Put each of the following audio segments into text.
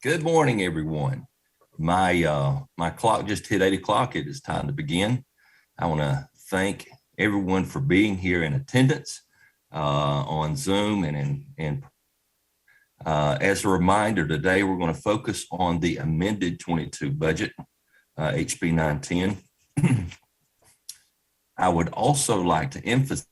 Good morning, everyone. My clock just hit 8 o'clock. It is time to begin. I want to thank everyone for being here in attendance on Zoom and as a reminder, today we're going to focus on the amended 22 budget, HB 910. I would also like to emphasize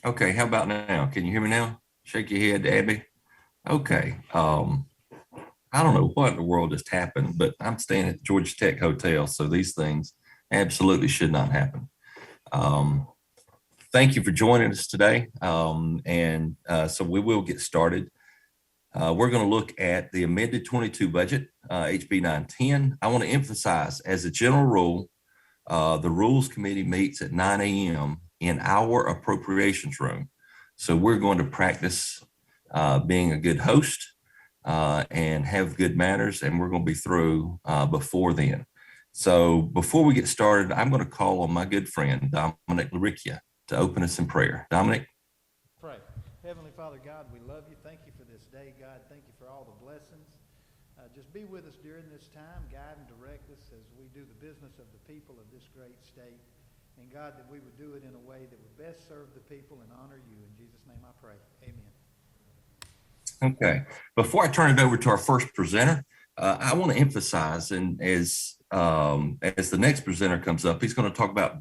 Okay, how about now? Can you hear me now? Shake your head, Abby. Okay. I don't know what in the world just happened, but I'm staying at the Georgia Tech Hotel, so these things absolutely should not happen. Thank you for joining us today. So we will get started. We're going to look at the amended 22 budget, HB 910. I want to emphasize, as a general rule, the Rules Committee meets at 9 a.m. in our appropriations room. So we're going to practice being a good host and have good manners, and we're going to be through before then. So before we get started, I'm going to call on my good friend, Dominic Laricchia, to open us in prayer. Dominic? Pray. Heavenly Father God, we love you. Thank you for this day, God. Thank you for all the blessings. Just be with us during this time. Guide and direct us as we do the business of the people of this great state. And God, that we would do it in a way that would best serve the people and honor you. In Jesus' name I pray. Amen. Okay. Before I turn it over to our first presenter, I want to emphasize, and as the next presenter comes up, he's going to talk about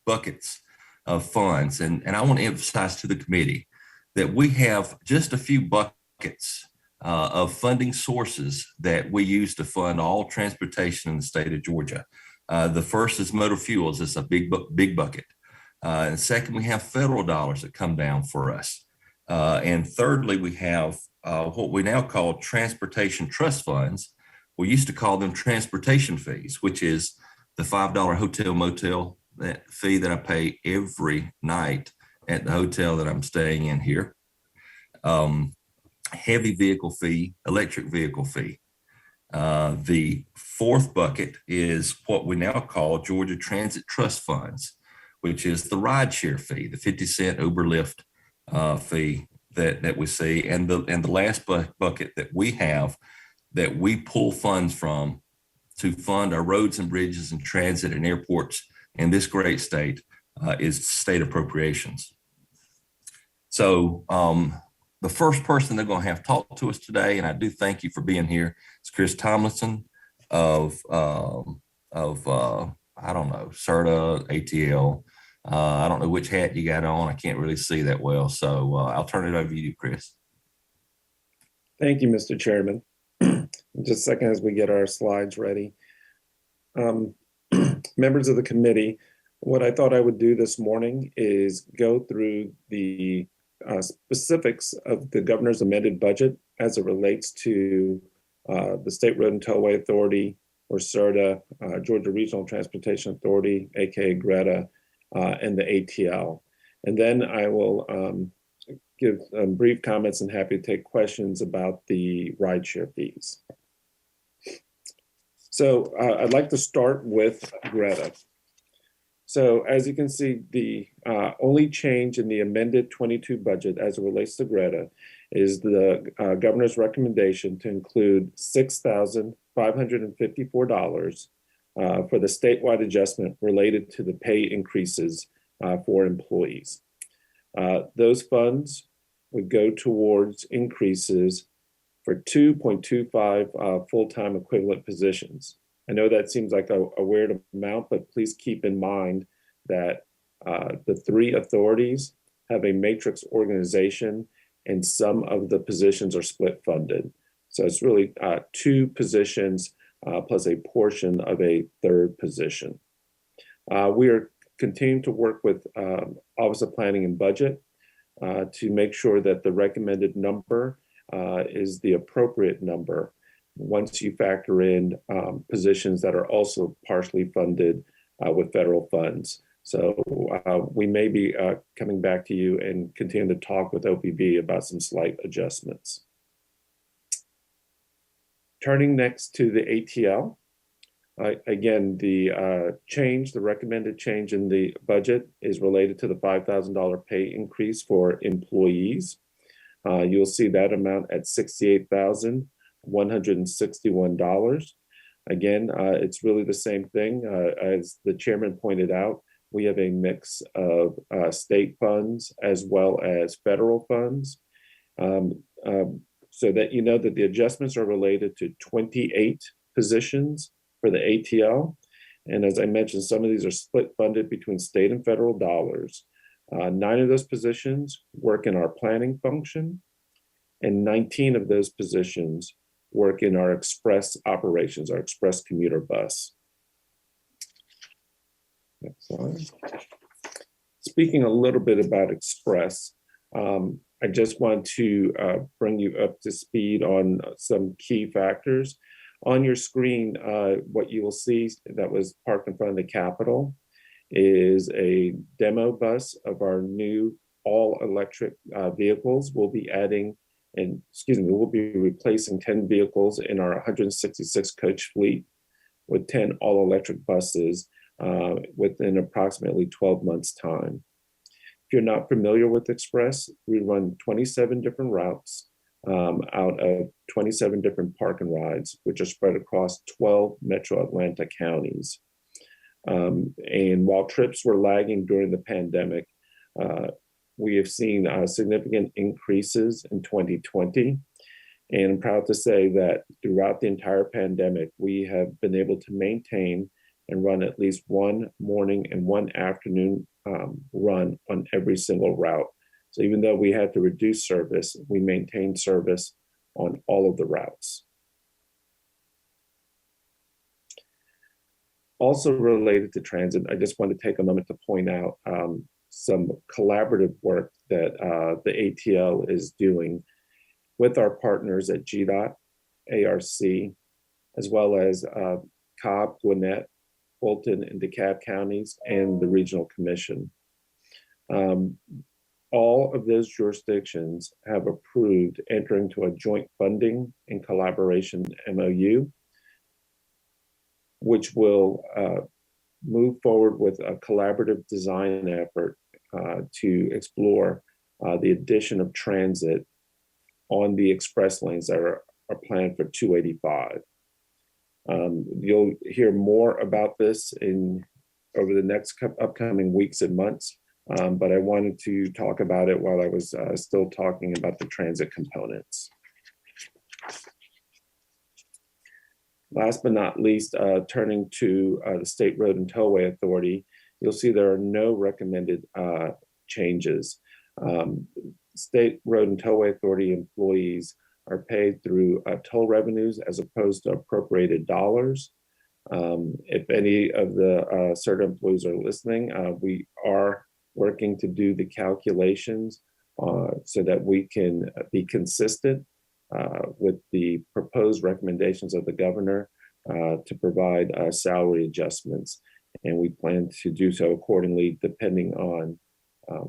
buckets of funds. And I want to emphasize to the committee that we have just a few buckets of funding sources that we use to fund all transportation in the state of Georgia. The first is motor fuels. It's a big bucket. And second, we have federal dollars that come down for us. And thirdly, we have what we now call transportation trust funds. We used to call them transportation fees, which is the $5 hotel motel that fee that I pay every night at the hotel that I'm staying in here. Heavy vehicle fee, electric vehicle fee. The fourth bucket is what we now call Georgia Transit Trust Funds, which is the rideshare fee, the 50-cent Uber Lyft fee that we see. And the last bucket that we have that we pull funds from to fund our roads and bridges and transit and airports in this great state is state appropriations. So the first person they're going to have talk to us today, and I do thank you for being here, is Chris Tomlinson of I don't know, CERTA, ATL. I don't know which hat you got on. I can't really see that well. So I'll turn it over to you, Chris. Thank you, Mr. Chairman. Just a second as we get our slides ready. Members of the committee, what I thought I would do this morning is go through the specifics of the governor's amended budget as it relates to the State Road and Toway Authority, or CERTA, Georgia Regional Transportation Authority, aka GRETA, and the ATL. And then I will give brief comments and happy to take questions about the rideshare fees. So I'd like to start with GRETA. So as you can see, the only change in the amended 22 budget as it relates to GRETA is the governor's recommendation to include $6,554 for the statewide adjustment related to the pay increases for employees. Those funds would go towards increases for 2.25 full-time equivalent positions. I know that seems like a weird amount, but please keep in mind that the three authorities have a matrix organization and some of the positions are split funded. So it's really two positions plus a portion of a third position. We are continuing to work with Office of Planning and Budget to make sure that the recommended number is the appropriate number once you factor in positions that are also partially funded with federal funds. So we may be coming back to you and continue to talk with OPB about some slight adjustments. Turning next to the ATL. Again, the recommended change in the budget is related to the $5,000 pay increase for employees. You'll see that amount at $68,161. Again, it's really the same thing. As the chairman pointed out, we have a mix of state funds as well as federal funds. So that you know that the adjustments are related to 28 positions for the ATL. And as I mentioned, some of these are split funded between state and federal dollars. 9 of those positions work in our planning function, and 19 of those positions work in our express operations, our express commuter bus. Next slide. Speaking a little bit about express, I just want to bring you up to speed on some key factors. On your screen, what you will see that was parked in front of the Capitol is a demo bus of our new all-electric vehicles. We'll be replacing 10 vehicles in our 166 coach fleet with 10 all-electric buses within approximately 12 months' time. If you're not familiar with Express, we run 27 different routes out of 27 different park and rides, which are spread across 12 metro Atlanta counties. And while trips were lagging during the pandemic, we have seen significant increases in 2020. And I'm proud to say that throughout the entire pandemic, we have been able to maintain and run at least one morning and one afternoon run on every single route. So even though we had to reduce service, we maintained service on all of the routes. Also related to transit, I just want to take a moment to point out some collaborative work that the ATL is doing with our partners at GDOT, ARC, as well as Cobb, Gwinnett, Fulton, and DeKalb counties, and the Regional Commission. All of those jurisdictions have approved entering into a joint funding and collaboration MOU, which will move forward with a collaborative design effort to explore the addition of transit on the express lanes that are planned for 285. You'll hear more about this over the next upcoming weeks and months, but I wanted to talk about it while I was still talking about the transit components. Last but not least, turning to the State Road and Toway Authority, you'll see there are no recommended changes. State Road and Toway Authority employees are paid through toll revenues as opposed to appropriated dollars. If any of the CERTA employees are listening, we are working to do the calculations so that we can be consistent with the proposed recommendations of the governor to provide salary adjustments. And we plan to do so accordingly, depending on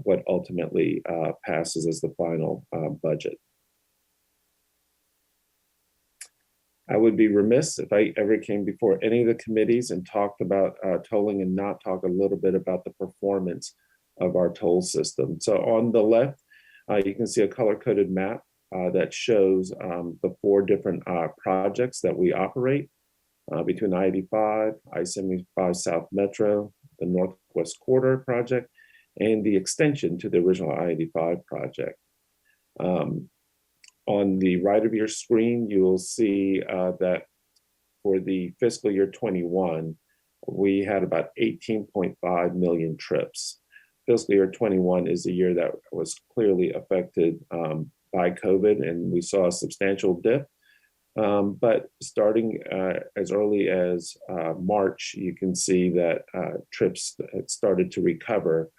what ultimately passes as the final budget. I would be remiss if I ever came before any of the committees and talked about tolling and not talk a little bit about the performance of our toll system. So on the left, you can see a color-coded map that shows the 4 different projects that we operate between I-85, I-75 South Metro, the Northwest Corridor project, and the extension to the original I-85 project. On the right of your screen, you will see that for the fiscal year 21, we had about 18.5 million trips. Fiscal year 21 is a year that was clearly affected by COVID, and we saw a substantial dip. But starting as early as March, you can see that trips started to recover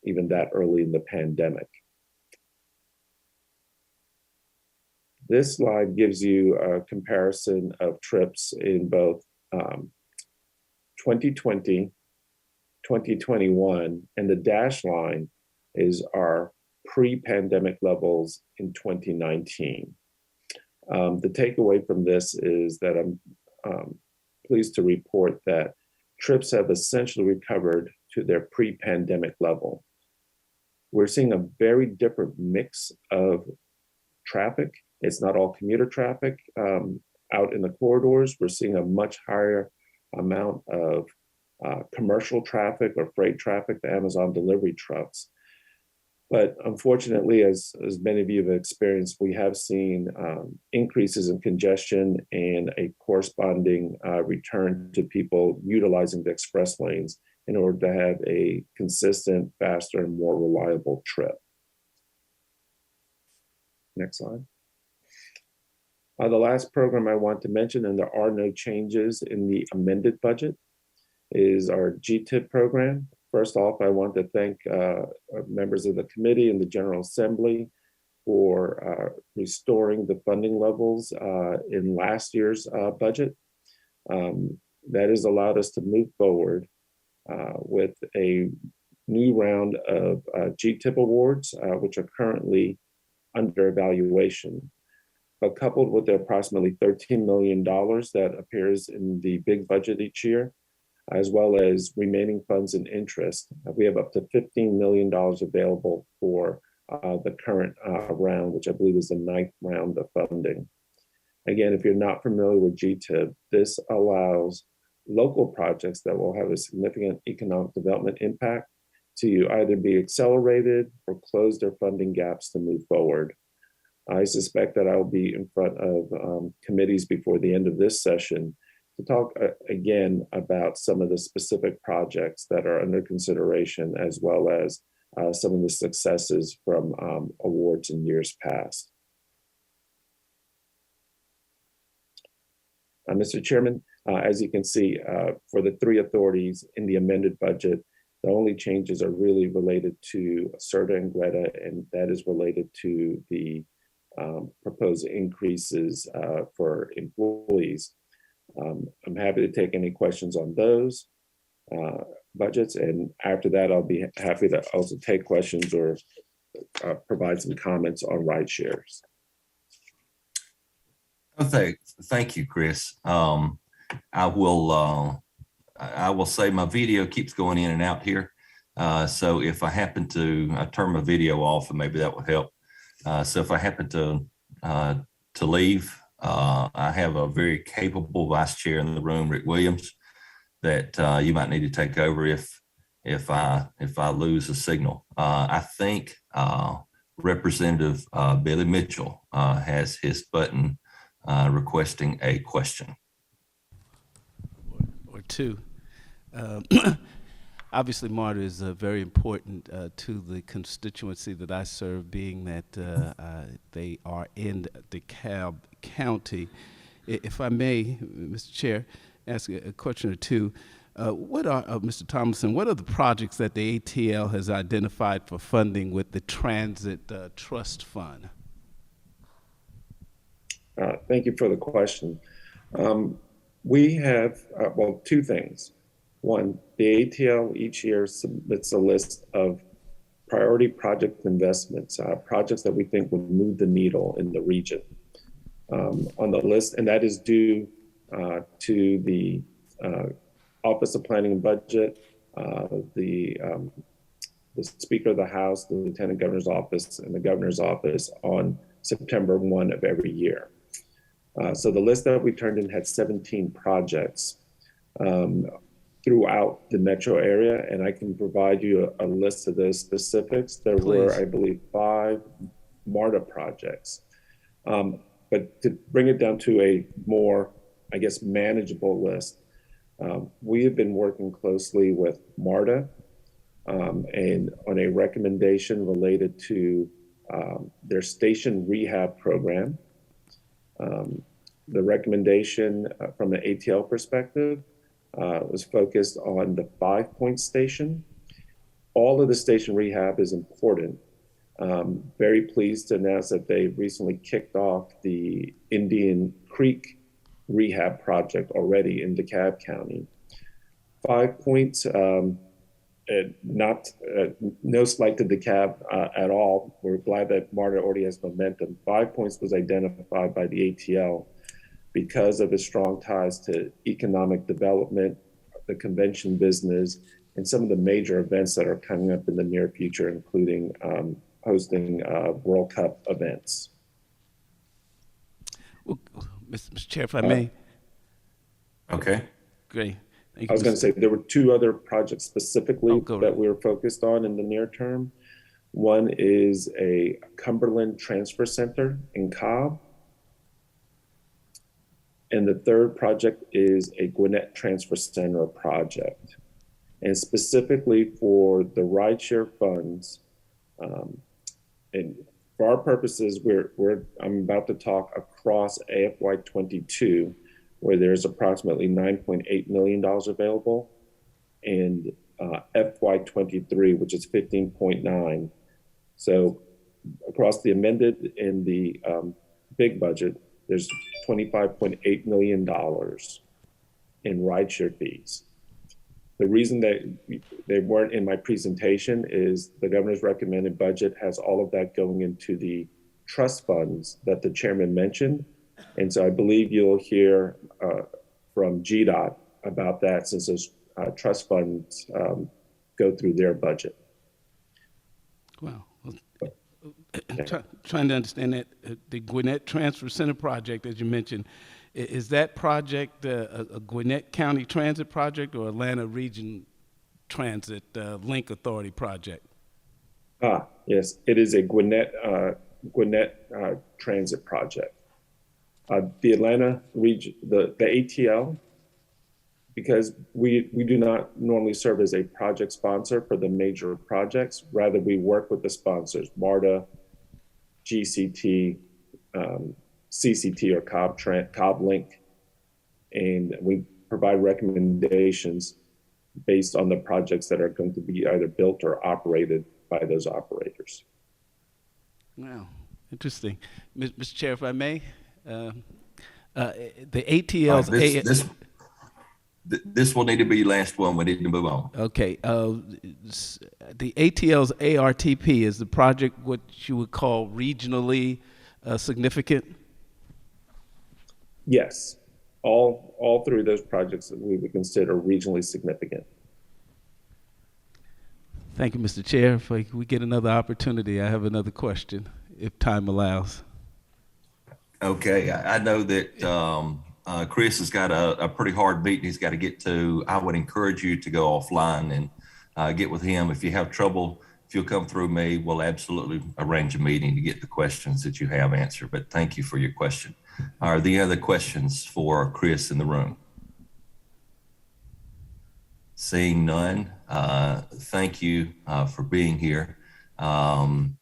even that early in the pandemic. This slide gives you a comparison of trips in both 2020, 2021, and the dashed line is our pre-pandemic levels in 2019. The takeaway from this is that I'm pleased to report that trips have essentially recovered to their pre-pandemic level. We're seeing a very different mix of traffic. It's not all commuter traffic out in the corridors. We're seeing a much higher amount of commercial traffic or freight traffic, the Amazon delivery trucks. But unfortunately, as many of you have experienced, we have seen increases in congestion and a corresponding return to people utilizing the express lanes in order to have a consistent, faster, and more reliable trip. Next slide. The last program I want to mention, and there are no changes in the amended budget, is our GTIP program. First off, I want to thank members of the committee and the General Assembly for restoring the funding levels in last year's budget. That has allowed us to move forward with a new round of GTIP awards, which are currently under evaluation. But coupled with the approximately $13 million that appears in the big budget each year, as well as remaining funds and interest, we have up to $15 million available for the current round, which I believe is the 9th round of funding. Again, if you're not familiar with GTIP, this allows local projects that will have a significant economic development impact to either be accelerated or close their funding gaps to move forward. I suspect that I'll be in front of committees before the end of this session to talk again about some of the specific projects that are under consideration, as well as some of the successes from awards in years past. Mr. Chairman, as you can see, for the 3 authorities in the amended budget, the only changes are really related to CERTA and Greta, and that is related to the proposed increases for employees. I'm happy to take any questions on those budgets, and after that, I'll be happy to also take questions or provide some comments on ride shares. Thank you, Chris. I will say my video keeps going in and out here. So if I happen to turn my video off, and maybe that will help. So if I happen to leave, I have a very capable vice chair in the room, Rick Williams, that you might need to take over if I lose a signal. I think Representative Billy Mitchell has his button requesting a question. Or two. Obviously, MARTA is very important to the constituency that I serve, being that they are in DeKalb County. If I may, Mr. Chair, ask a question or two. What are, Mr. Tomlinson, what are the projects that the ATL has identified for funding with the Transit Trust Fund? Thank you for the question. We have, well, 2 things. One, the ATL each year submits a list of priority project investments, projects that we think will move the needle in the region. On the list, and that is due to the Office of Planning and Budget, the Speaker of the House, the Lieutenant Governor's Office, and the Governor's Office on September 1 of every year. So the list that we turned in had 17 projects. throughout the metro area, and I can provide you a list of those specifics. There were, Please. I believe, 5 MARTA projects. But to bring it down to a more, I guess, manageable list, we have been working closely with MARTA and on a recommendation related to their station rehab program. The recommendation from the ATL perspective was focused on the 5 Point station. All of the station rehab is important. Very pleased to announce that they recently kicked off the Indian Creek rehab project already in DeKalb County. 5 Points, no slight to DeKalb at all. We're glad that MARTA already has momentum. 5 Points was identified by the ATL because of its strong ties to economic development, the convention business, and some of the major events that are coming up in the near future, including hosting World Cup events. Well, Mr. Chair, if I may. Okay. Great. Thank you, I was going to say there were 2 other projects specifically that we were focused on in the near term. One is a Cumberland Transfer Center in Cobb. And the third project is a Gwinnett Transfer Center project. And specifically for the rideshare funds, and for our purposes, I'm about to talk across AFY 22, where there's approximately $9.8 million available, and FY 23, which is 15.9. So across the amended and the big budget, there's $25.8 million in rideshare fees. The reason that they weren't in my presentation is the governor's recommended budget has all of that going into the trust funds that the chairman mentioned. And so I believe you'll hear from GDOT about that, since those trust funds go through their budget. Wow. Trying to understand that the Gwinnett Transfer Center project, as you mentioned, is that project a Gwinnett County Transit project or Atlanta Region Transit Link Authority project? Yes, it is a Gwinnett Transit project. The Atlanta region, the ATL, because we do not normally serve as a project sponsor for the major projects. Rather, we work with the sponsors, MARTA, GCT, CCT or Cobb Link, and we provide recommendations based on the projects that are going to be either built or operated by those operators. Wow, interesting. Mr. Chair, if I may, the ATL's... This will need to be the last one. We need to move on. Okay. The ATL's ARTP is the project what you would call regionally significant? Yes. All 3 of those projects that we would consider regionally significant. Thank you, Mr. Chair. If we get another opportunity, I have another question, if time allows. Okay. I know that Chris has got a pretty hard meeting he's got to get to. I would encourage you to go offline and get with him. If you have trouble, if you'll come through me, we'll absolutely arrange a meeting to get the questions that you have answered. But thank you for your question. Are there other questions for Chris in the room? Seeing none, thank you for being here. And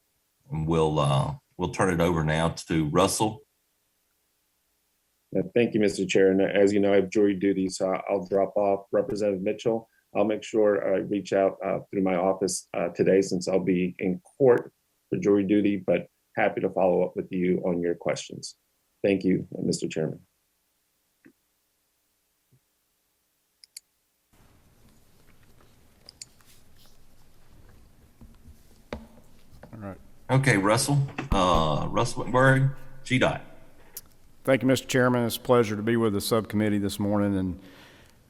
we'll turn it over now to Russell. Thank you, Mr. Chair. And as you know, I have jury duty, so I'll drop off. Representative Mitchell, I'll make sure I reach out through my office today, since I'll be in court for jury duty, but happy to follow up with you on your questions. Thank you, Mr. Chairman. All right. Okay, Russell McMurray, GDOT. Thank you, Mr. Chairman. It's a pleasure to be with the subcommittee this morning and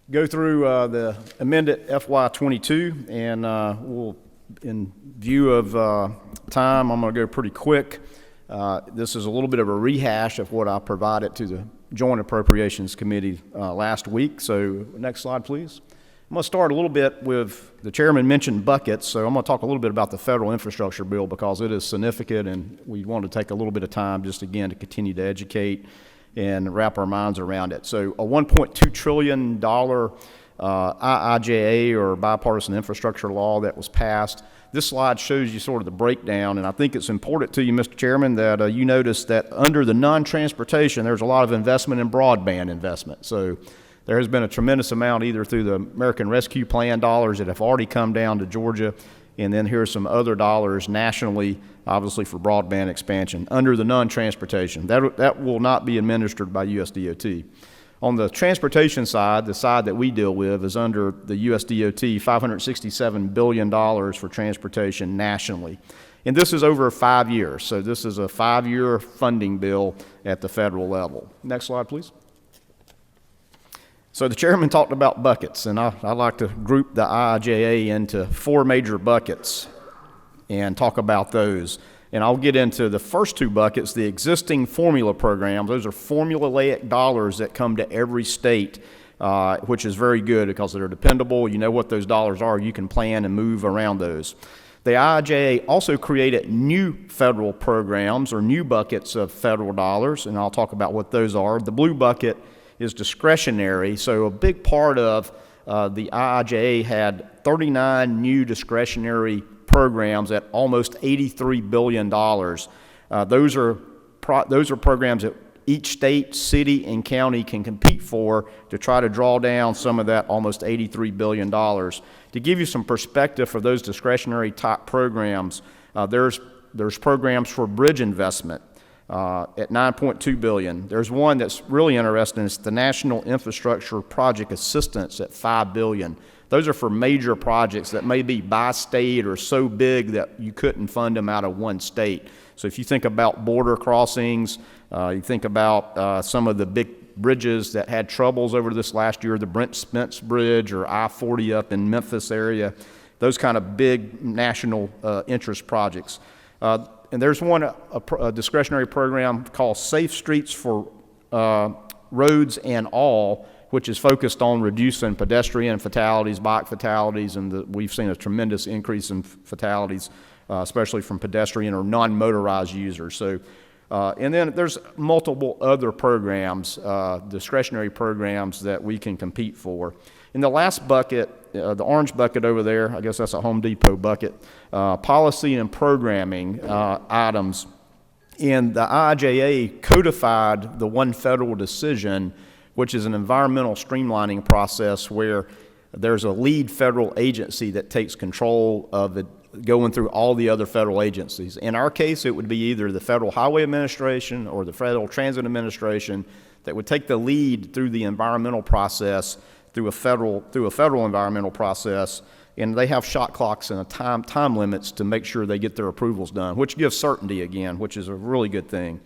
go through the amended FY22. And we'll, in view of time, I'm going to go pretty quick. This is a little bit of a rehash of what I provided to the Joint Appropriations Committee last week. So next slide, please. I'm going to start a little bit with, the chairman mentioned buckets, so I'm going to talk a little bit about the federal infrastructure bill because it is significant, and we want to take a little bit of time just again to continue to educate and wrap our minds around it. So a $1.2 trillion IIJA, or bipartisan infrastructure law, that was passed. This slide shows you sort of the breakdown, and I think it's important to you, Mr. Chairman, that you notice that under the non-transportation, there's a lot of investment in broadband investment. So there has been a tremendous amount either through the American Rescue Plan dollars that have already come down to Georgia, and then here's some other dollars nationally, obviously for broadband expansion, under the non-transportation. That will not be administered by USDOT. On the transportation side, the side that we deal with is under the USDOT, $567 billion for transportation nationally. And this is over 5 years, so this is a 5-year funding bill at the federal level. Next slide, please. So the chairman talked about buckets, and I like to group the IIJA into 4 major buckets and talk about those. And I'll get into the first 2 buckets, the existing formula programs. Those are formulaic dollars that come to every state, which is very good because they're dependable. You know what those dollars are. You can plan and move around those. The IIJA also created new federal programs or new buckets of federal dollars, and I'll talk about what those are. The blue bucket is discretionary, so a big part of the IIJA had 39 new discretionary programs at almost $83 billion. Those are programs that each state, city, and county can compete for to try to draw down some of that almost $83 billion. To give you some perspective for those discretionary type programs, there's programs for bridge investment at $9.2 billion. There's one that's really interesting. It's the National Infrastructure Project Assistance at $5 billion. Those are for major projects that may be by state or so big that you couldn't fund them out of one state. So if you think about border crossings, you think about some of the big bridges that had troubles over this last year, the Brent Spence Bridge or I-40 up in Memphis area, those kind of big national interest projects. And there's one, a discretionary program called Safe Streets for Roads and All, which is focused on reducing pedestrian fatalities, bike fatalities, and we've seen a tremendous increase in fatalities, especially from pedestrian or non-motorized users. So, and then there's multiple other programs, discretionary programs that we can compete for. In the last bucket, the orange bucket over there, I guess that's a Home Depot bucket, policy and programming items. And the IIJA codified the one federal decision, which is an environmental streamlining process where there's a lead federal agency that takes control of it, going through all the other federal agencies. In our case, it would be either the Federal Highway Administration or the Federal Transit Administration that would take the lead through the environmental process, through a federal environmental process, and they have shot clocks and time limits to make sure they get their approvals done, which gives certainty again, which is a really good thing.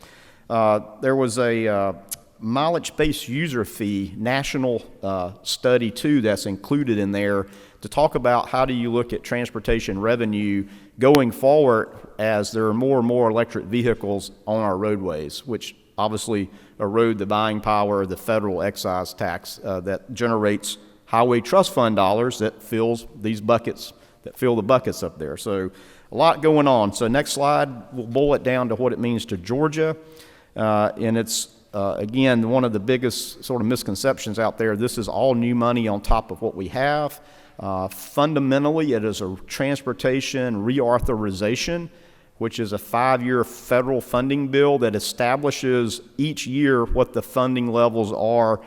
There was a mileage-based user fee national study too that's included in there to talk about how do you look at transportation revenue going forward as there are more and more electric vehicles on our roadways, which obviously erode the buying power of the federal excise tax that generates highway trust fund dollars that fills these buckets, that fill the buckets up there. So a lot going on. So next slide, we'll boil it down to what it means to Georgia. And it's, again, one of the biggest sort of misconceptions out there. This is all new money on top of what we have. Fundamentally, it is a transportation reauthorization, which is a 5-year federal funding bill that establishes each year what the funding levels are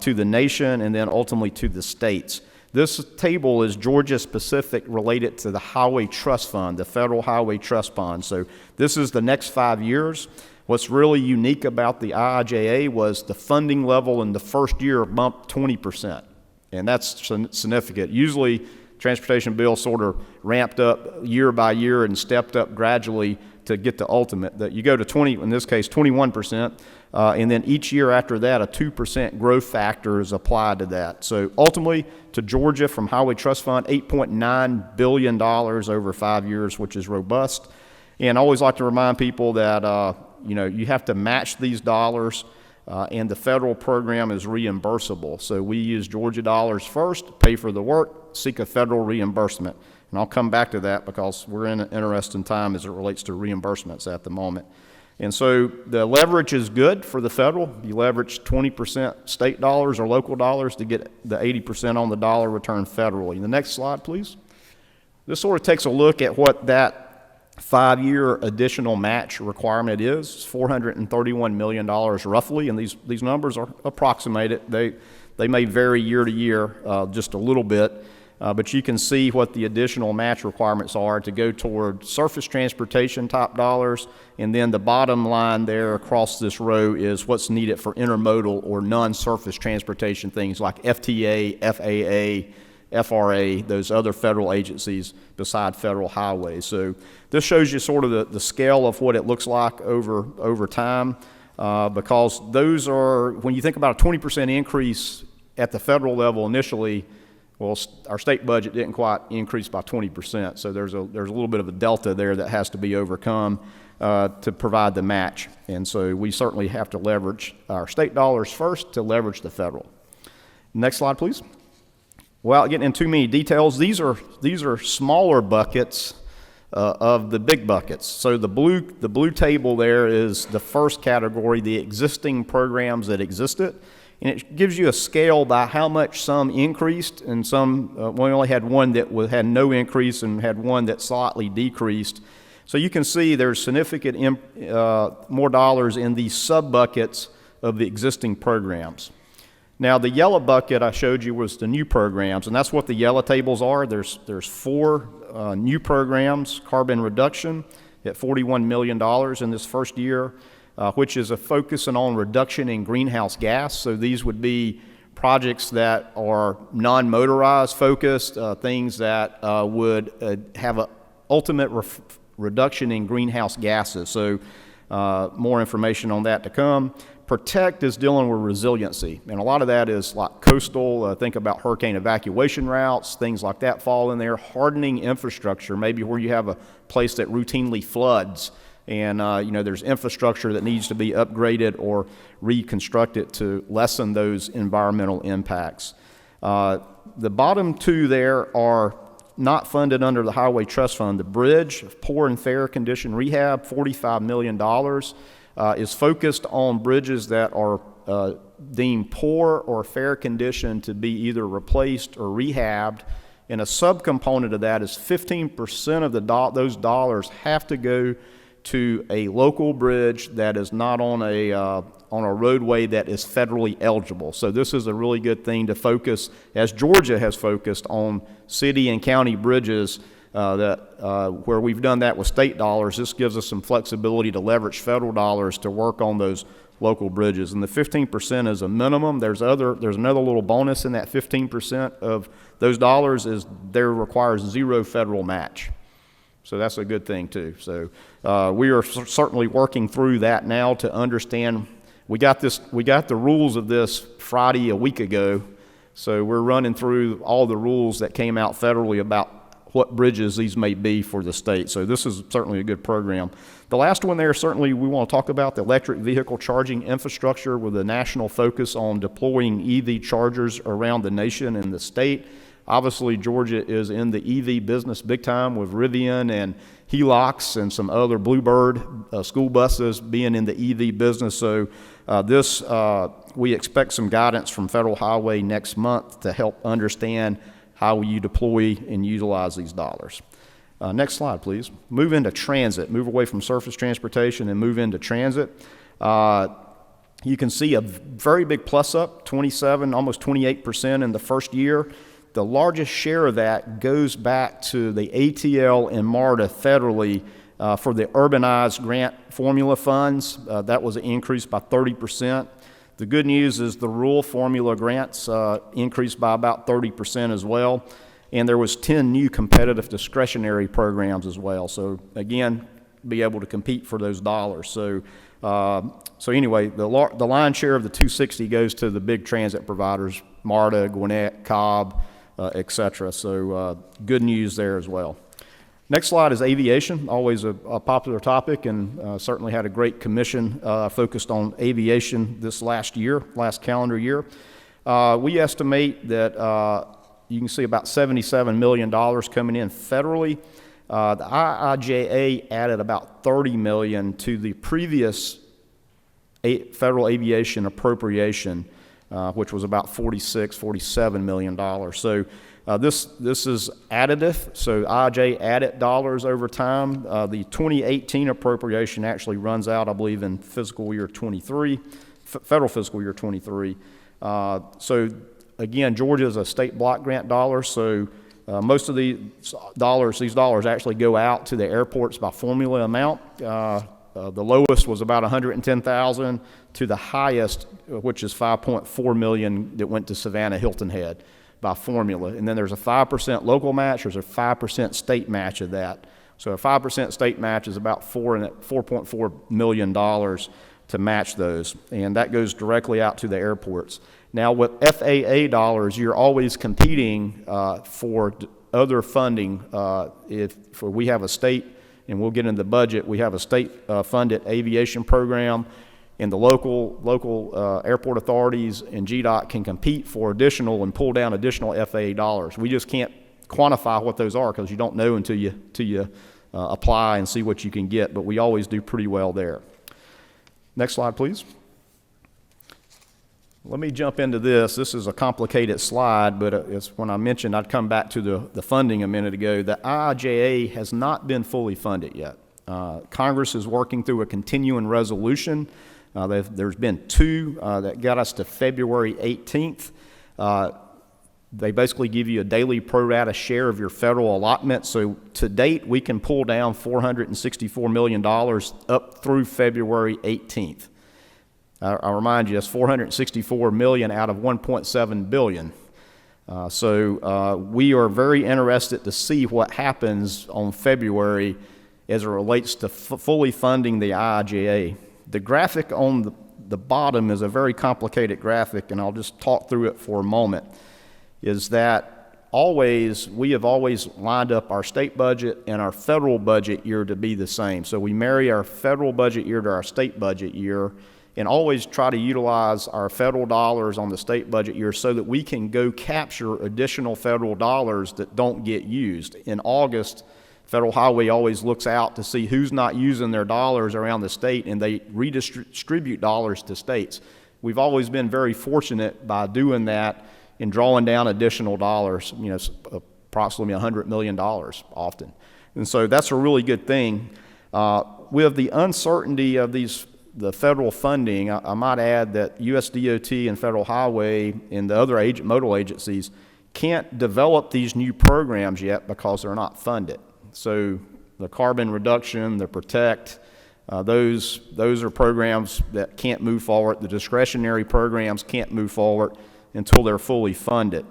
to the nation and then ultimately to the states. This table is Georgia-specific related to the Highway Trust Fund, the Federal Highway Trust Fund. So this is the next 5 years. What's really unique about the IIJA was the funding level in the first year bumped 20%, and that's significant. Usually, transportation bills sort of ramped up year by year and stepped up gradually to get the ultimate. That you go to 20, in this case, 21%, and then each year after that, a 2% growth factor is applied to that. So ultimately, to Georgia from Highway Trust Fund, $8.9 billion over 5 years, which is robust. And I always like to remind people that you have to match these dollars and the federal program is reimbursable. So we use Georgia dollars first, pay for the work, seek a federal reimbursement. And I'll come back to that because we're in an interesting time as it relates to reimbursements at the moment. And so the leverage is good for the federal. You leverage 20% state dollars or local dollars to get the 80% on the dollar return federally. The next slide, please. This sort of takes a look at what that 5-year additional match requirement is. It's $431 million roughly, and these numbers are approximated. They may vary year to year just a little bit. But you can see what the additional match requirements are to go toward surface transportation top dollars, and then the bottom line there across this row is what's needed for intermodal or non-surface transportation things like FTA, FAA, FRA, those other federal agencies beside federal highways. So this shows you sort of the scale of what it looks like over time, because those are, when you think about a 20% increase at the federal level initially, well, our state budget didn't quite increase by 20%, so there's a little bit of a delta there that has to be overcome to provide the match. And so we certainly have to leverage our state dollars first to leverage the federal. Next slide, please. Without getting into too many details, these are smaller buckets of the big buckets. So the blue table there is the first category, the existing programs that existed. And it gives you a scale by how much some increased, and some, we only had one that had no increase and had one that slightly decreased. So you can see there's significant more dollars in these sub-buckets of the existing programs. Now the yellow bucket I showed you was the new programs, and that's what the yellow tables are. There's 4 new programs, carbon reduction at $41 million in this first year. Which is a focusing on reduction in greenhouse gas. So these would be projects that are non-motorized focused, things that would have an ultimate reduction in greenhouse gases. So more information on that to come. Protect is dealing with resiliency, and a lot of that is like coastal, think about hurricane evacuation routes, things like that fall in there. Hardening infrastructure, maybe where you have a place that routinely floods, and there's infrastructure that needs to be upgraded or reconstructed to lessen those environmental impacts. The bottom 2 there are not funded under the Highway Trust Fund. The bridge, poor and fair condition rehab, $45 million, is focused on bridges that are deemed poor or fair condition to be either replaced or rehabbed. And a subcomponent of that is 15% of those dollars have to go to a local bridge that is not on a roadway that is federally eligible. So this is a really good thing to focus, as Georgia has focused on city and county bridges where we've done that with state dollars. This gives us some flexibility to leverage federal dollars to work on those local bridges. And the 15% is a minimum. There's another little bonus in that 15% of those dollars is there requires 0 federal match. So that's a good thing too. So we are certainly working through that now to understand. We got the rules of this Friday a week ago. So we're running through all the rules that came out federally about what bridges these may be for the state. So this is certainly a good program. The last one there, certainly we want to talk about the electric vehicle charging infrastructure with a national focus on deploying EV chargers around the nation and the state. Obviously, Georgia is in the EV business big time with Rivian and Helix and some other Bluebird school buses being in the EV business. So we expect some guidance from Federal Highway next month to help understand how you deploy and utilize these dollars. Next slide, please. Move into transit. Move away from surface transportation and move into transit. You can see a very big plus up, 27, almost 28% in the first year. The largest share of that goes back to the ATL and MARTA federally for the urbanized grant formula funds. That was an increase by 30%. The good news is the rural formula grants increased by about 30% as well. And there was 10 new competitive discretionary programs as well. So again, be able to compete for those dollars. So anyway, the lion's share of the 260 goes to the big transit providers, MARTA, Gwinnett, Cobb, et cetera. So good news there as well. Next slide is aviation, always a popular topic, and certainly had a great commission focused on aviation this last calendar year. We estimate that you can see about $77 million coming in federally. The IIJA added about $30 million to the previous federal aviation appropriation, which was about $47 million. So this is additive. So IIJ added dollars over time. The 2018 appropriation actually runs out, I believe, in fiscal year 23, federal fiscal year 23. So again, Georgia is a state block grant dollar. So most of these dollars actually go out to the airports by formula amount. The lowest was about $110,000 to the highest, which is $5.4 million that went to Savannah Hilton Head by formula. And then there's a 5% local match, there's a 5% state match of that. So a 5% state match is about $4.4 million to match those. And that goes directly out to the airports. Now with FAA dollars, you're always competing for other funding. If we have a state, and we'll get into the budget, we have a state funded aviation program, and the local airport authorities and GDOT can compete for additional and pull down additional FAA dollars. We just can't quantify what those are because you don't know until you apply and see what you can get, but we always do pretty well there. Next slide, please. Let me jump into this. This is a complicated slide, but it's when I mentioned I'd come back to the funding a minute ago. The IIJA has not been fully funded yet. Congress is working through a continuing resolution. There's been two that got us to February 18th. They basically give you a daily pro rata share of your federal allotment. So to date, we can pull down $464 million up through February 18th. I'll remind you, that's $464 million out of $1.7 billion. So we are very interested to see what happens on February as it relates to fully funding the IIJA. The graphic on the bottom is a very complicated graphic, and I'll just talk through it for a moment, is that we have always lined up our state budget and our federal budget year to be the same. So we marry our federal budget year to our state budget year, and always try to utilize our federal dollars on the state budget year so that we can go capture additional federal dollars that don't get used. In August, Federal Highway always looks out to see who's not using their dollars around the state, and they redistribute dollars to states. We've always been very fortunate by doing that and drawing down additional dollars, approximately $100 million often. And so that's a really good thing. With the uncertainty of the federal funding, I might add that USDOT and Federal Highway and the other modal agencies can't develop these new programs yet because they're not funded. So the carbon reduction, the protect, those are programs that can't move forward. The discretionary programs can't move forward until they're fully funded.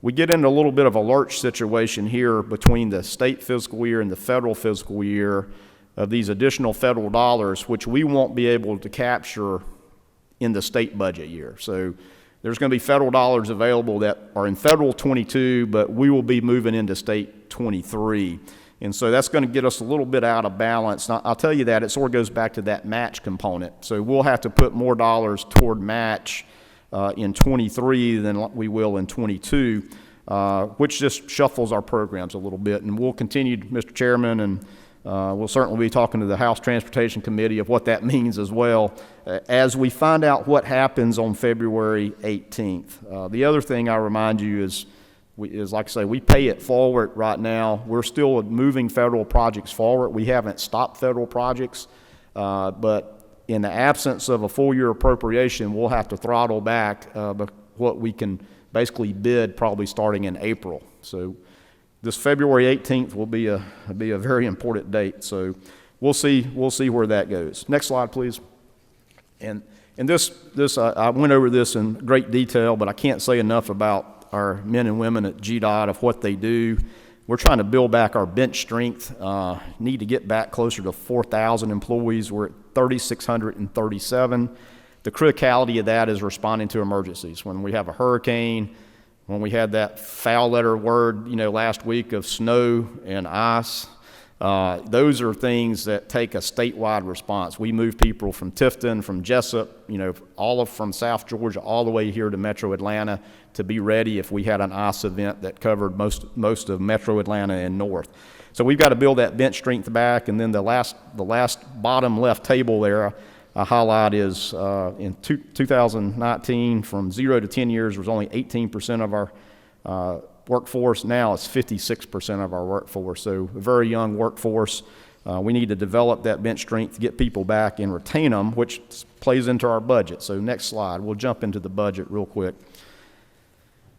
We get into a little bit of a lurch situation here between the state fiscal year and the federal fiscal year of these additional federal dollars, which we won't be able to capture in the state budget year. So there's going to be federal dollars available that are in federal 22, but we will be moving into state 23. And so that's going to get us a little bit out of balance. Now, I'll tell you that it sort of goes back to that match component. So we'll have to put more dollars toward match in 23 than we will in 22, which just shuffles our programs a little bit. And we'll continue, Mr. Chairman, and we'll certainly be talking to the House Transportation Committee of what that means as well as we find out what happens on February 18th. The other thing I remind you is like I say, we pay it forward right now. We're still moving federal projects forward. We haven't stopped federal projects, but in the absence of a full year appropriation, we'll have to throttle back what we can basically bid probably starting in April. So this February 18th will be a very important date. So we'll see where that goes. Next slide, please. And this I went over this in great detail, but I can't say enough about our men and women at GDOT of what they do. We're trying to build back our bench strength. Need to get back closer to 4,000 employees. We're at 3,637. The criticality of that is responding to emergencies. When we have a hurricane, when we had that foul letter word, last week of snow and ice, Those are things that take a statewide response. We move people from Tifton, from Jessup, from South Georgia all the way here to Metro Atlanta to be ready if we had an ICE event that covered most of Metro Atlanta and north. So we've got to build that bench strength back. And then the last bottom left table there I highlight is in 2019, from 0 to 10 years was only 18% of our workforce. Now it's 56% of our workforce. So a very young workforce. We need to develop that bench strength, get people back and retain them, which plays into our budget. So next slide, we'll jump into the budget real quick.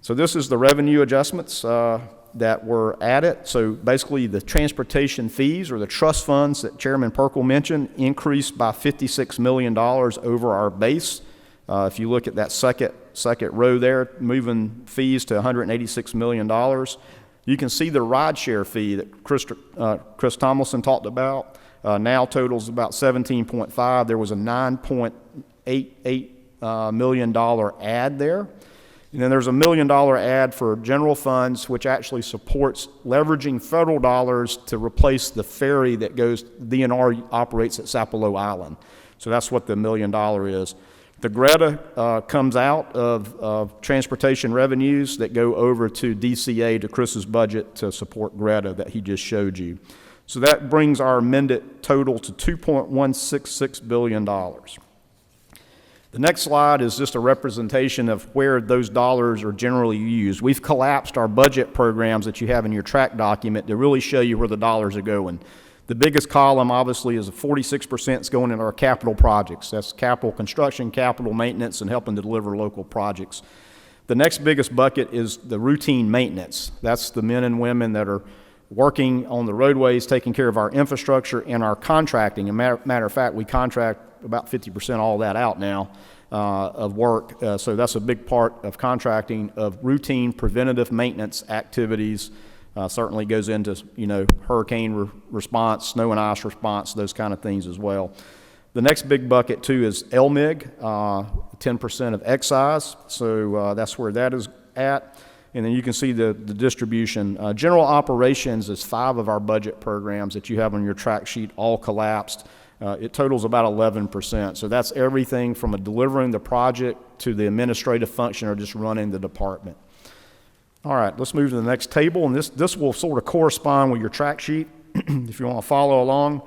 So this is the revenue adjustments that were added. So basically the transportation fees or the trust funds that Chairman Perkle mentioned increased by $56 million over our base. If you look at that second row there, moving fees to $186 million. You can see the rideshare fee that Chris Tomlinson talked about now totals about 17.5. There was a $9.88 million add there. And then there's a $1 million add for general funds, which actually supports leveraging federal dollars to replace the ferry that DNR operates at Sapelo Island. So that's what the $1 million is. The Greta comes out of transportation revenues that go over to DCA, to Chris's budget, to support Greta that he just showed you. So that brings our amended total to $2.166 billion. The next slide is just a representation of where those dollars are generally used. We've collapsed our budget programs that you have in your track document to really show you where the dollars are going. The biggest column, obviously, is 46% is going into our capital projects. That's capital construction, capital maintenance, and helping to deliver local projects. The next biggest bucket is the routine maintenance. That's the men and women that are working on the roadways, taking care of our infrastructure and our contracting. Matter of fact, we contract about 50% all that out now of work. So that's a big part of contracting of routine preventative maintenance activities. Certainly goes into, hurricane response, snow and ice response, those kind of things as well. The next big bucket, too, is LMIG, 10% of excise. So that's where that is at. And then you can see the distribution. General operations is 5 of our budget programs that you have on your track sheet, all collapsed. It totals about 11%. So that's everything from delivering the project to the administrative function or just running the department. All right, let's move to the next table, and this will sort of correspond with your track sheet if you want to follow along.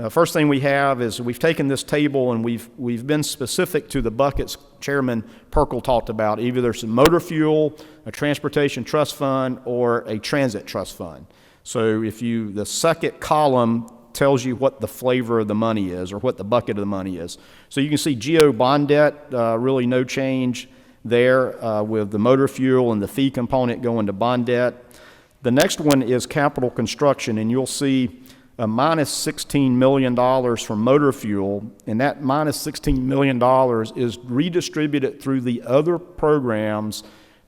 First thing we have is we've taken this table and we've been specific to the buckets Chairman Perkle talked about. Either there's some motor fuel, a transportation trust fund, or a transit trust fund. So the second column tells you what the flavor of the money is or what the bucket of the money is. So you can see GO bond debt, really no change there with the motor fuel and the fee component going to bond debt. The next one is capital construction, and you'll see a minus $16 million from motor fuel, and that minus $16 million is redistributed through the other programs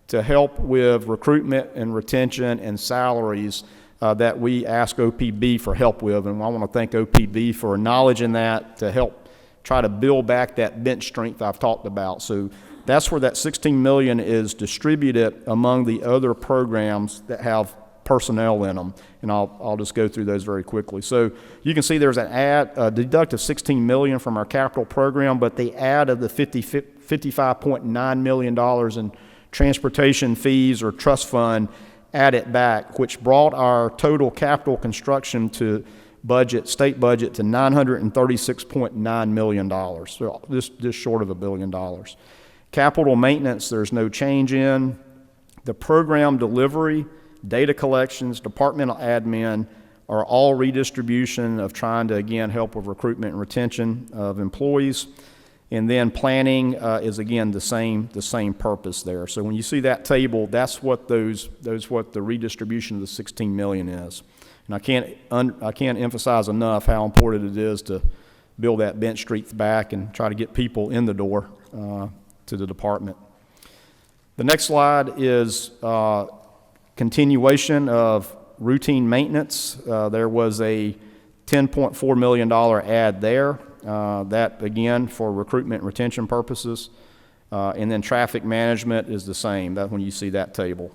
to help with recruitment and retention and salaries that we ask OPB for help with. And I want to thank OPB for acknowledging that to help try to build back that bench strength I've talked about. So that's where that $16 million is distributed among the other programs that have personnel in them. And I'll just go through those very quickly. So you can see there's a deduct of $16 million from our capital program, but the add of the $55.9 million in transportation fees or trust fund added back, which brought our total capital construction to state budget to $936.9 million. So just short of $1 billion. Capital maintenance, there's no change in. The program delivery, data collections, departmental admin are all redistribution of trying to, again, help with recruitment and retention of employees. And then planning is, again, the same purpose there. So when you see that table, that's what what the redistribution of the $16 million is. And I can't emphasize enough how important it is to build that bench strength back and try to get people in the door to the department. The next slide is continuation of routine maintenance. There was a $10.4 million add there. That, again, for recruitment and retention purposes. And then traffic management is the same, that when you see that table.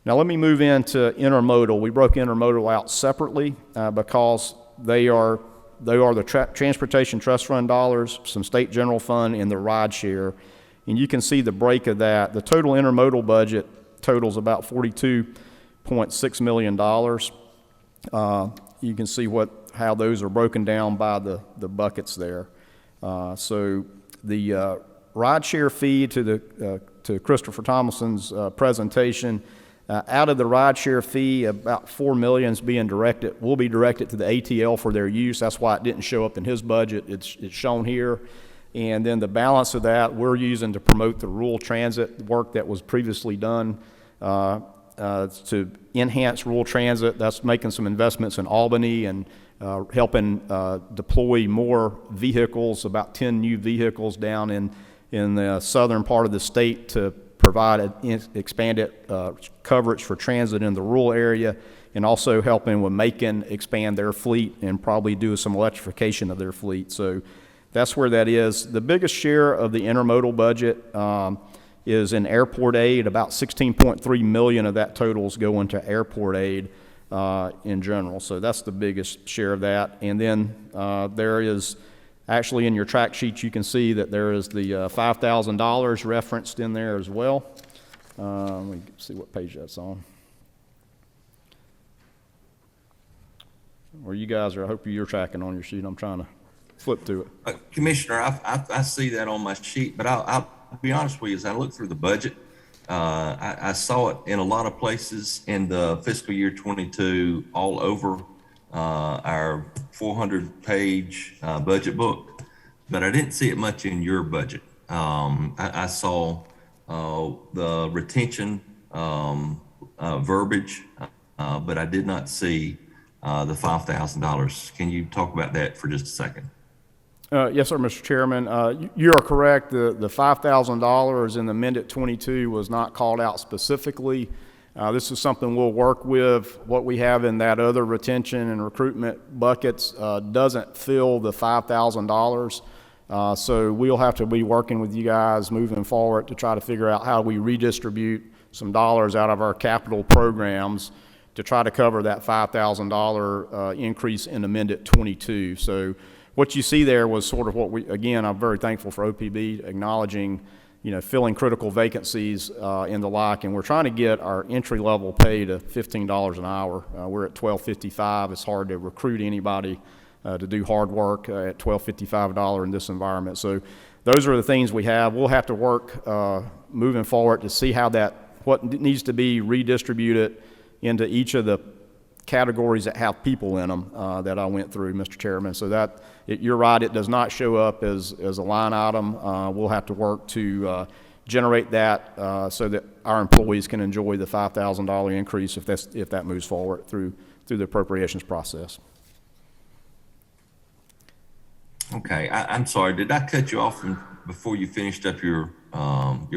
Now let me move into intermodal. We broke intermodal out separately because they are the Transportation Trust Fund dollars, some state general fund, and the ride share. And you can see the break of that. The total intermodal budget totals about $42.6 million. You can see how those are broken down by the buckets there. So the ride share fee to Christopher Tomlinson's presentation, out of the ride share fee, about $4 million will be directed to the ATL for their use. That's why it didn't show up in his budget. It's shown here. And then the balance of that we're using to promote the rural transit work that was previously done to enhance rural transit. That's making some investments in Albany and helping deploy more vehicles, about 10 new vehicles down in the southern part of the state to provide expanded coverage for transit in the rural area, and also helping with Macon expand their fleet and probably do some electrification of their fleet. So that's where that is. The biggest share of the intermodal budget is in airport aid. About $16.3 million of that totals go into airport aid in general. So that's the biggest share of that. And then there is actually in your track sheet, you can see that there is the $5,000 referenced in there as well. Let me see what page that's on. Or you guys are, I hope you're tracking on your sheet. I'm trying to flip through it. Commissioner, I see that on my sheet, but I'll be honest with you, as I look through the budget, I saw it in a lot of places in the fiscal year 22 all over our 400-page budget book, but I didn't see it much in your budget. I saw the retention verbiage, but I did not see the $5,000. Can you talk about that for just a second? Yes, sir, Mr. Chairman. You are correct. The $5,000 in the amended 22 was not called out specifically. This is something we'll work with. What we have in that other retention and recruitment buckets doesn't fill the $5,000. So we'll have to be working with you guys moving forward to try to figure out how we redistribute some dollars out of our capital programs to try to cover that $5,000 increase in amended 22. So what you see there was sort of what I'm very thankful for OPB acknowledging, filling critical vacancies and the like, and we're trying to get our entry-level pay to $15 an hour. We're at $12.55. It's hard to recruit anybody to do hard work at $12.55 in this environment. So those are the things we have. We'll have to work moving forward to see what needs to be redistributed into each of the categories that have people in them that I went through, Mr. Chairman. So you're right, it does not show up as a line item. We'll have to work to generate that so that our employees can enjoy the $5,000 increase if that moves forward through the appropriations process. Okay, I'm sorry. Did I cut you off before you finished up your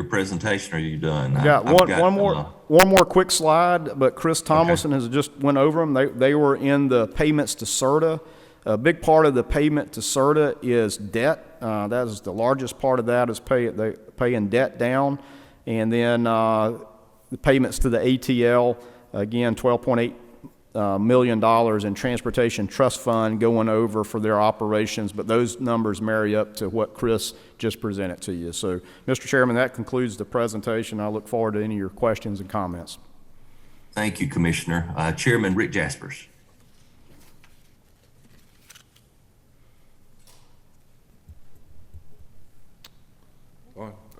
presentation? Or are you done? I got one more quick slide, but Chris Tomlinson has just went over them. They were in the payments to CERTA. A big part of the payment to CERTA is debt. That is the largest part of that is paying debt down, and then the payments to the ATL, again, $12.8 million in Transportation Trust Fund going over for their operations, but those numbers marry up to what Chris just presented to you. So, Mr. Chairman, that concludes the presentation. I look forward to any of your questions and comments. Thank you, Commissioner. Chairman Rick Jaspers.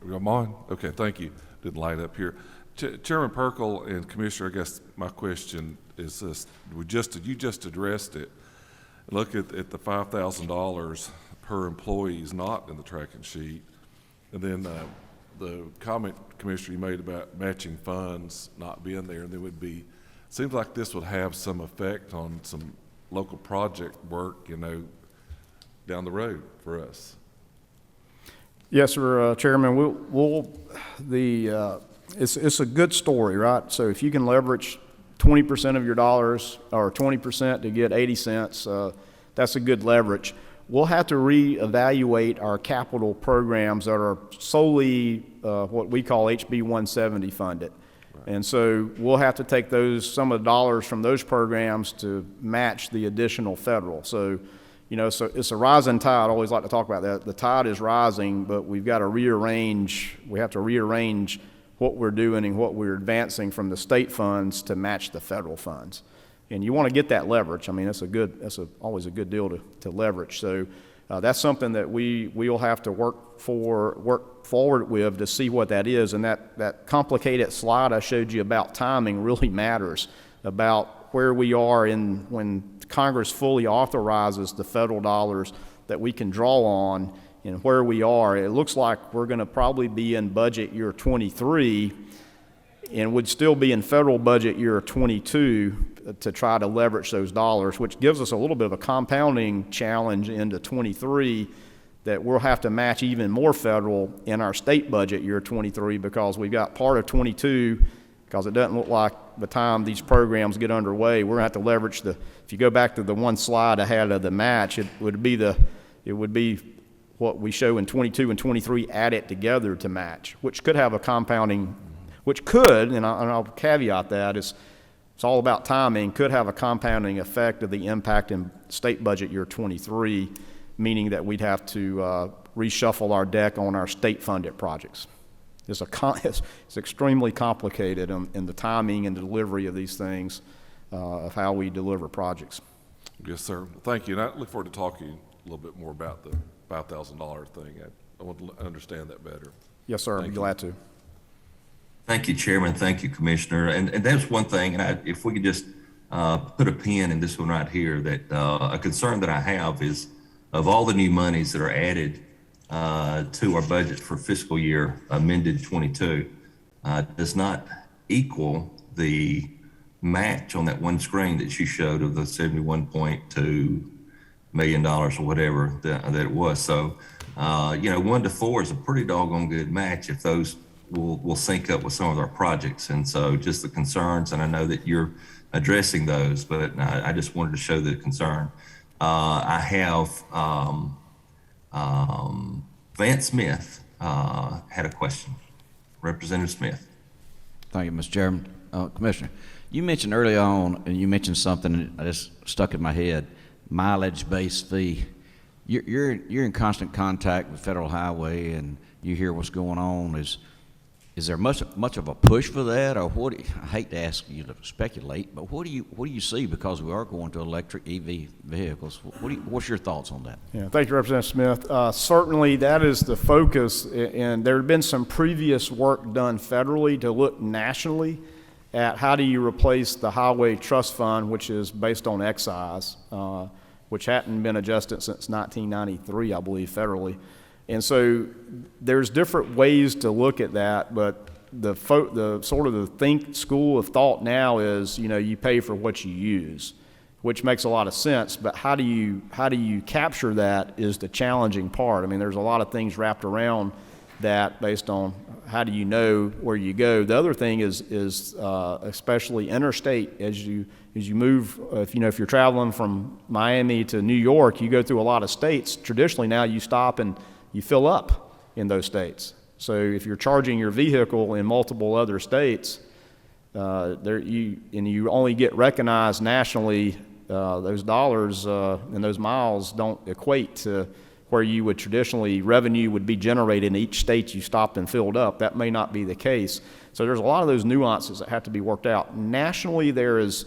I'm on? Okay, thank you. Didn't light up here. Chairman Perkle and Commissioner, I guess my question is this. You just addressed it. Look at the $5,000 per employee is not in the tracking sheet. And then the comment, Commissioner, you made about matching funds not being there, and there would be, seems like this would have some effect on some local project work, down the road for us. Yes, sir, Chairman. It's a good story, right? So if you can leverage 20% of your dollars or 20% to get 80 cents, that's a good leverage. We'll have to reevaluate our capital programs that are solely what we call HB 170 funded. And so we'll have to take some of the dollars from those programs to match the additional federal. So, so it's a rising tide. I always like to talk about that. The tide is rising, but we have to rearrange what we're doing and what we're advancing from the state funds to match the federal funds. And you want to get that leverage. I mean, that's always a good deal to leverage. So that's something that we'll have to work forward with to see what that is. And that complicated slide I showed you about timing really matters, about where we are when Congress fully authorizes the federal dollars that we can draw on and where we are. It looks like we're going to probably be in budget year 23 and would still be in federal budget year 22 to try to leverage those dollars, which gives us a little bit of a compounding challenge into 23 that we'll have to match even more federal in our state budget year 23, because we've got part of 22, because it doesn't look like the time these programs get underway, we're going to have to leverage if you go back to the one slide I had of the match, it would be what we show in 22 and 23 added together to match, which could have a compounding, and I'll caveat that, it's all about timing, could have a compounding effect of the impact in state budget year 23, meaning that we'd have to reshuffle our deck on our state-funded projects. It's extremely complicated in the timing and delivery of these things, of how we deliver projects. Yes, sir. Thank you. And I look forward to talking a little bit more about the $5,000 thing. I want to understand that better. Yes, sir. I'd be glad to. Thank you, Chairman. Thank you, Commissioner. And that's one thing, and if we could just put a pin in this one right here, that a concern that I have is, of all the new monies that are added to our budget for fiscal year amended 22, does not equal the match on that one screen that you showed of the $71.2 million or whatever that it was. So, 1 to 4 is a pretty doggone good match if those will sync up with some of our projects. And so just the concerns, and I know that you're addressing those, but I just wanted to show the concern. I have Vance Smith had a question. Representative Smith. Thank you, Mr. Chairman. Commissioner, you mentioned early on, and you mentioned something that just stuck in my head, mileage-based fee. You're in constant contact with Federal Highway, and you hear what's going on. Is there much of a push for that, or what? I hate to ask you to speculate, but what do you see, because we are going to electric EV vehicles? What's your thoughts on that? Yeah, thank you, Representative Smith. Certainly, that is the focus, and there have been some previous work done federally to look nationally at how do you replace the Highway Trust Fund, which is based on excise, which hadn't been adjusted since 1993, I believe, federally. And so there's different ways to look at that, but the sort of the school of thought now is, you pay for what you use, which makes a lot of sense. But how do you capture that is the challenging part. I mean, there's a lot of things wrapped around that based on how do you know where you go. The other thing is especially interstate, as you move, if you're traveling from Miami to New York, you go through a lot of states. Traditionally now you stop and you fill up in those states. So if you're charging your vehicle in multiple other states, you only get recognized nationally, those dollars and those miles don't equate to where you would traditionally, revenue would be generated in each state you stopped and filled up. That may not be the case. So there's a lot of those nuances that have to be worked out. Nationally, there is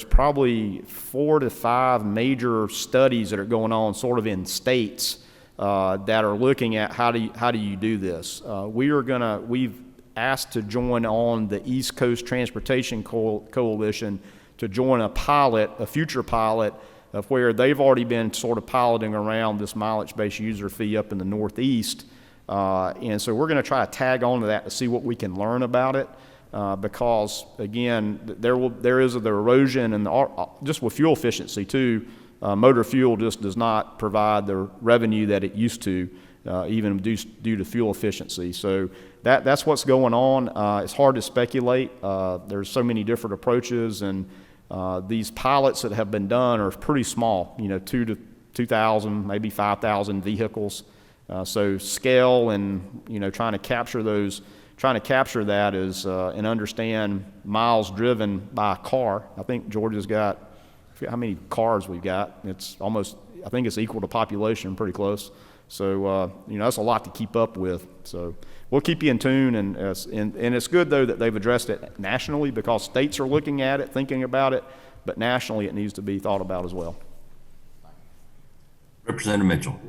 probably 4 to 5 major studies that are going on sort of in states that are looking at how do you do this. We've asked to join on the East Coast Transportation Coalition to join a future pilot of where they've already been sort of piloting around this mileage-based user fee up in the Northeast. And so we're going to try to tag on to that to see what we can learn about it. Because again, there is the erosion and just with fuel efficiency too. Motor fuel just does not provide the revenue that it used to, even due to fuel efficiency. So that's what's going on. It's hard to speculate. There's so many different approaches, and these pilots that have been done are pretty small. 2 to 2,000, maybe 5,000 vehicles. So scale and trying to capture those trying to capture that is and understand miles driven by a car. I think Georgia's got, I forget how many cars we've got. It's almost, I think it's equal to population, pretty close. So, you know, that's a lot to keep up with. So we'll keep you in tune, and it's good, though, that they've addressed it nationally, because states are looking at it, thinking about it, but nationally it needs to be thought about as well. Representative Mitchell.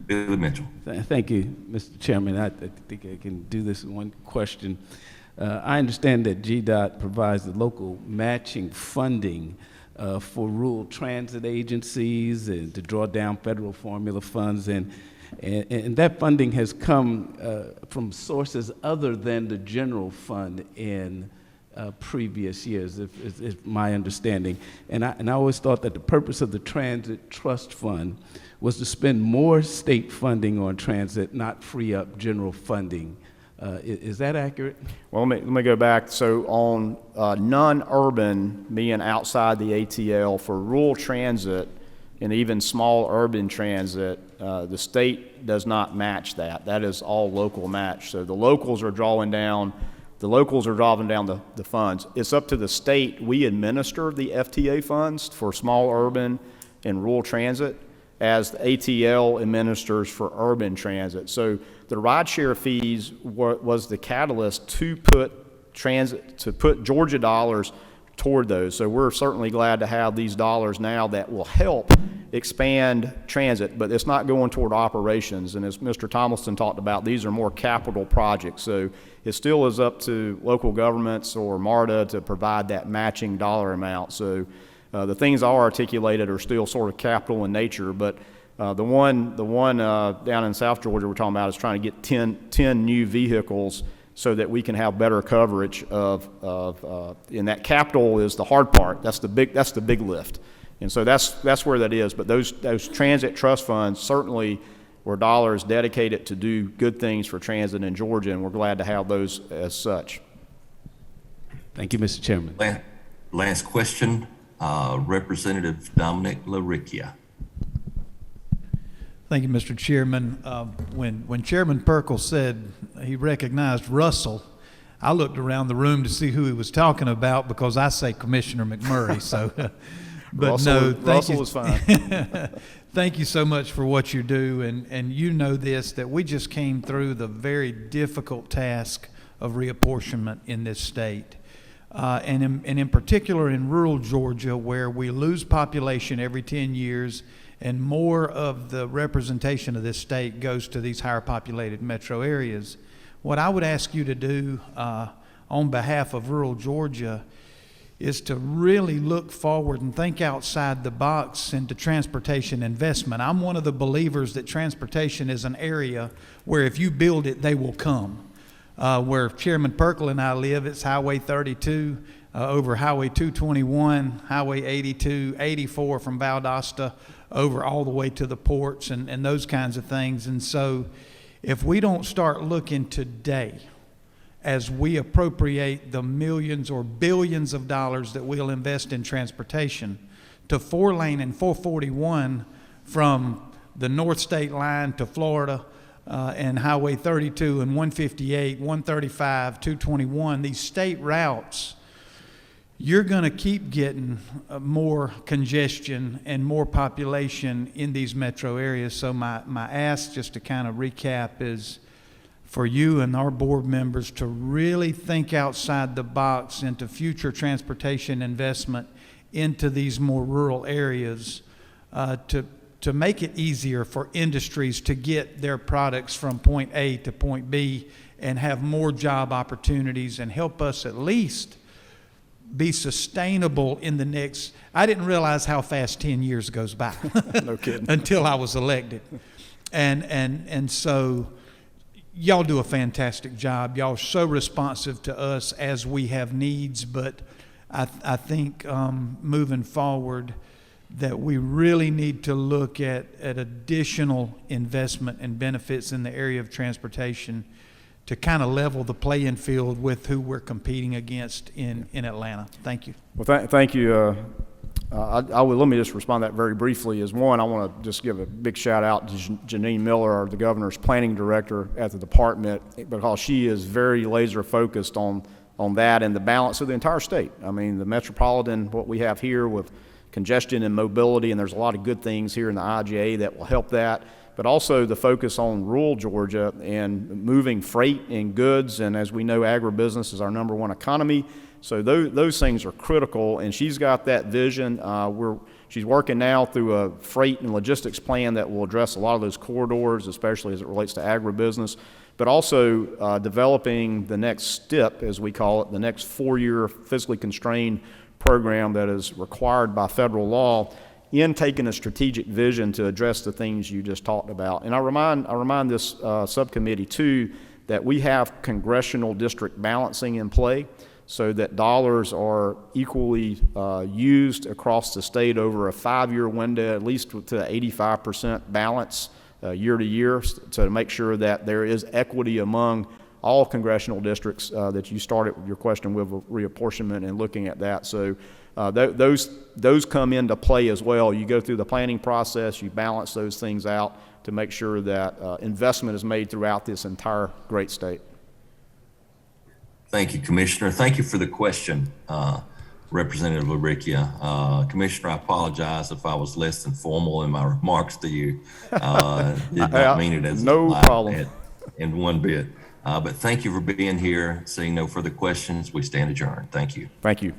Billy Mitchell. Thank you, Mr. Chairman. I think I can do this in one question. I understand that GDOT provides the local matching funding for rural transit agencies and to draw down federal formula funds, and that funding has come from sources other than the general fund in previous years, is my understanding. And I always thought that the purpose of the Transit Trust Fund was to spend more state funding on transit, not free up general funding. Is that accurate? Well, let me go back. So on non-urban, being outside the ATL, for rural transit and even small urban transit, the state does not match that. That is all local match. So the locals are drawing down the funds. It's up to the state. We administer the FTA funds for small urban and rural transit, as the ATL administers for urban transit. So the rideshare fees was the catalyst to put Georgia dollars toward those. So we're certainly glad to have these dollars now that will help expand transit, but it's not going toward operations. And as Mr. Tomlinson talked about, these are more capital projects. So it still is up to local governments or MARTA to provide that matching dollar amount. So the things I articulated are still sort of capital in nature, but the one down in South Georgia we're talking about is trying to get 10 new vehicles so that we can have better coverage of and that capital is the hard part. That's the big lift, and so that's where that is. But those transit trust funds certainly were dollars dedicated to do good things for transit in Georgia, and we're glad to have those as such. Thank you, Mr. Chairman. Last question. Representative Dominic LaRicchia. Thank you, Mr. Chairman. When Chairman Perkle said he recognized Russell, I looked around the room to see who he was talking about, because I say Commissioner McMurray. So, but Russell was fine. Thank you so much for what you do, and you know this, that we just came through the very difficult task of reapportionment in this state. And in particular in rural Georgia, where we lose population every 10 years and more of the representation of this state goes to these higher populated metro areas. What I would ask you to do on behalf of rural Georgia is to really look forward and think outside the box into transportation investment. I'm one of the believers that transportation is an area where if you build it, they will come. Where Chairman Perkle and I live, it's Highway 32, over Highway 221, Highway 82, 84 from Valdosta, over all the way to the ports and those kinds of things. And so if we don't start looking today, as we appropriate the millions or billions of dollars that we'll invest in transportation, to 4-lane and 441 from the North State line to Florida, and Highway 32 and 158, 135, 221, these state routes, you're going to keep getting more congestion and more population in these metro areas. So my ask, just to kind of recap, is for you and our board members to really think outside the box into future transportation investment into these more rural areas, to make it easier for industries to get their products from point A to point B and have more job opportunities, and help us at least be sustainable in the next. I didn't realize how fast 10 years goes by. No kidding. Until I was elected. And so y'all do a fantastic job. Y'all are so responsive to us as we have needs, but I think moving forward, that we really need to look at additional investment and benefits in the area of transportation to kind of level the playing field with who we're competing against in Atlanta. Thank you. Well, thank you, Let me just respond to that very briefly. Is one, I want to just give a big shout out to Janine Miller, the governor's planning director at the department, because she is very laser focused on that and the balance of the entire state. I mean, the metropolitan, what we have here with congestion and mobility, and there's a lot of good things here in the IGA that will help that, but also the focus on rural Georgia and moving freight and goods. And as we know, agribusiness is our #1 economy. So those things are critical, and she's got that vision. She's working now through a freight and logistics plan that will address a lot of those corridors, especially as it relates to agribusiness, but also developing the next STIP, as we call it, the next 4-year physically constrained program that is required by federal law in taking a strategic vision to address the things you just talked about. And I remind this subcommittee too that we have congressional district balancing in play, so that dollars are equally used across the state over a 5-year window, at least to 85% balance year to year, to make sure that there is equity among all congressional districts that you started your question with reapportionment and looking at that. So those come into play as well. You go through the planning process, you balance those things out to make sure that investment is made throughout this entire great state. Thank you, Commissioner. Thank you for the question, Representative LaRicchia. Commissioner, I apologize if I was less than formal in my remarks to you. Did not mean it as no problem in one bit. But thank you for being here. Seeing no further questions, we stand adjourned. Thank you. Thank you.